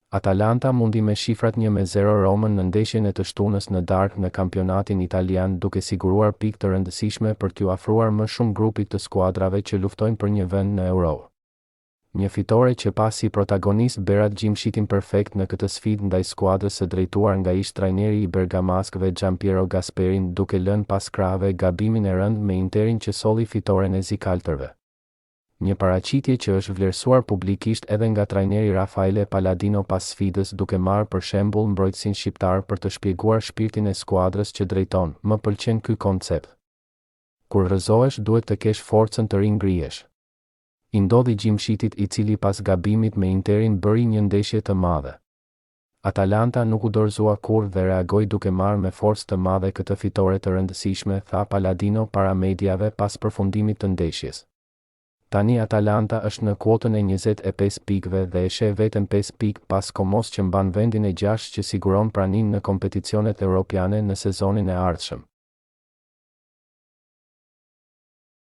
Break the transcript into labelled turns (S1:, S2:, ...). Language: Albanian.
S1: Atalanta mundi me shifrat 1-0 Romën në ndeshjen e të shtunës në darkë në kampionatin italian duke siguruar pikë të rëndësishme për t'u afruar më shumë grupit të skuadrave që luftojnë për një vend në Euro. Një fitore që pasi protagonist berat gjimshitin perfekt në këtë sfidë ndaj skuadrës së drejtuar nga ish trajneri i bergamaskëve Giampiero Gasperin duke lënë pas krahave gabimin e rënd me Interin që solli fitoren e zikaltërve. Një paraqitje që është vlerësuar publikisht edhe nga trajneri Raffaele Palladino pas sfidës duke marrë për shembull mbrojtësin shqiptar për të shpjeguar shpirtin e skuadrës që drejton. Më pëlqen ky koncept. Kur rrëzohesh duhet të kesh forcën të ringrihesh. I ndodhi gjimshitit i cili pas gabimit me Interin bëri një ndeshje të madhe. Atalanta nuk u dorëzua kurrë dhe reagoi duke marrë me forcë të madhe këtë fitore të rëndësishme, tha Palladino para mediave pas përfundimit të ndeshjes. Tani Atalanta është në kuotën e 25 pikëve dhe e sheh veten 5 pikë pas Komos që mban vendin e 6 që siguron praninë në kompeticionet europiane në sezonin e ardhshëm.